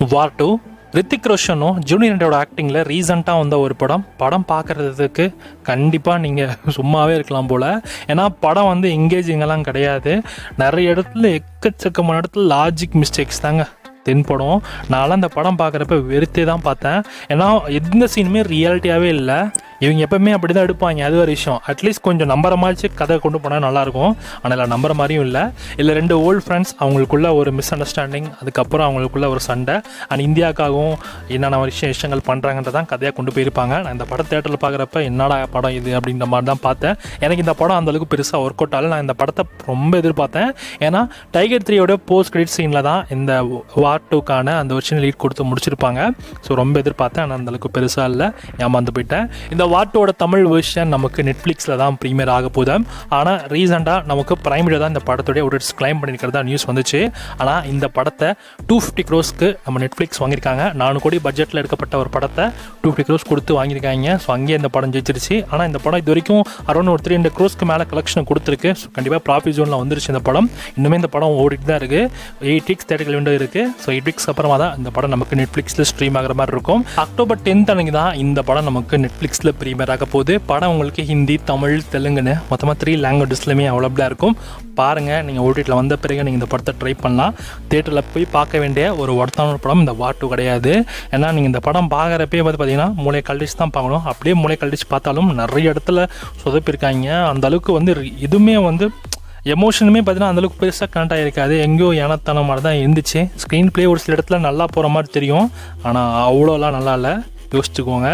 வார் 2 Hrithik ரோஷனும் junior என்டிஆரோட ஆக்டிங்கில் ரீசெண்டாக வந்த ஒரு படம் பார்க்குறதுக்கு கண்டிப்பாக நீங்கள் சும்மாவே இருக்கலாம் போல். ஏன்னா படம் வந்து எங்கேஜிங்கெல்லாம் கிடையாது. நிறைய இடத்துல எக்கச்சக்கமான இடத்துல லாஜிக் மிஸ்டேக்ஸ் தாங்க தென்படும். நான்லாம் அந்த படம் பார்க்குறப்ப வெறுத்தே தான் பார்த்தேன். ஏன்னா எந்த சீனுமே ரியாலிட்டியாகவே இல்லை. இவங்க எப்போவுமே அப்படி தான் எடுப்பாங்க, அது ஒரு விஷயம். அட்லீஸ்ட் கொஞ்சம் நம்புற மாதிரி கதை கொண்டு போனால் நல்லாயிருக்கும். ஆனால் நம்புற மாதிரியும் இல்லை ரெண்டு ஓல்டு ஃப்ரெண்ட்ஸ், அவங்களுக்குள்ள ஒரு மிஸ் அண்டர்ஸ்டாண்டிங், அதுக்கப்புறம் அவங்களுக்குள்ள ஒரு சண்டை, அண்ட் இந்தியாவுக்காகவும் என்னென்ன விஷயங்கள் பண்ணுறாங்கன்றதான் கதையாக கொண்டு போயிருப்பாங்க. நான் இந்த படம் தேட்டரில் பார்க்குறப்ப என்னடா படம் இது அப்படின்ற மாதிரி தான் பார்த்தேன். எனக்கு இந்த படம் அந்தளவுக்கு பெருசாக ஒர்க் அவுட் ஆகல. நான் இந்த படத்தை ரொம்ப எதிர்பார்த்தேன். ஏன்னா டைகர் 3யோட போஸ்ட் கிரெடிட் சீனில் தான் இந்த வார் 2க்கான அந்த ஒரிஜினல் லீட் கொடுத்து முடிச்சிருப்பாங்க. ஸோ ரொம்ப எதிர்பார்த்தேன். ஆனால் அந்தளவுக்கு பெருசாக இல்லை, ஏமாந்து போயிட்டேன். இந்த வார் 2வோட தமிழ் வெர்ஷன் நமக்கு நெட்ஃப்ளிக்ஸில் தான் ப்ரீமியர் ஆக போகுது. ஆனால் ரீசெண்டாக நமக்கு பிரைமில் தான் இந்த படத்துடைய ஒரு கிளைம் பண்ணியிருக்கிறதா நியூஸ் வந்துச்சு. ஆனால் இந்த படத்தை 250 crores நம்ம நெட்ஃப்ளிக்ஸ் வாங்கியிருக்காங்க. 4 கோடி பட்ஜெட்டில் எடுக்கப்பட்ட ஒரு படத்தை 250 crores கொடுத்து வாங்கியிருக்காங்க. ஸோ அங்கேயே இந்த படம் ஜெயிச்சிருச்சு. ஆனால் இந்த படம் இது வரைக்கும் அரௌண்ட் ஒரு 300 crores மேலே கலெக்ஷன் கொடுத்துருக்கு. ஸோ கண்டிப்பாக ப்ராஃபிட் ஜோனில் வந்துருச்சு இந்த படம். இன்னுமே இந்த படம் ஓடிட்டு தான் இருக்குது. 8 weeks தேட்டர்கள் விண்டோ இருக்குது. ஸோ 8 weeks அப்புறமா தான் இந்த படம் நமக்கு நெட்ஃப்ளிக்ஸில் ஸ்ட்ரீம் ஆகிற மாதிரி இருக்கும். அக்டோபர் 10th அன்னைக்கு தான் இந்த படம் நமக்கு நெட்ஃப்ளிக்ஸில் ப்ரீமியர் ஆக போகுது. படம் உங்களுக்கு ஹிந்தி, தமிழ், தெலுங்குன்னு மொத்தமாக 3 லாங்குவேஜஸ்லையுமே அவைலபிளாக இருக்கும். பாருங்கள், நீங்கள் ஓடிடியில் வந்த பிறகு நீங்கள் இந்த படத்தை ட்ரை பண்ணலாம். தேட்டரில் போய் பார்க்க வேண்டிய ஒரு ஒருத்தான படம் இந்த வார் 2 கிடையாது. ஏன்னா நீங்கள் இந்த படம் பார்க்குறப்பே வந்து பார்த்தீங்கன்னா மூளை கழிச்சு தான் பார்க்கணும். அப்படியே மூளை கழிச்சு பார்த்தாலும் நிறைய இடத்துல சொதப்பிருக்காங்க. அந்த அளவுக்கு வந்து இதுவுமே வந்து எமோஷனுமே பார்த்தீங்கன்னா அந்தளவுக்கு பெருசாக கனெக்ட் ஆகிருக்காது. எங்கேயோ ஏனத்தான மாதிரி தான் இருந்துச்சு. ஸ்க்ரீன் ப்ளே ஒரு சில இடத்துல நல்லா போகிற மாதிரி தெரியும். ஆனால் அவ்வளோலாம் நல்லா இல்லை, யோசிச்சுக்கோங்க.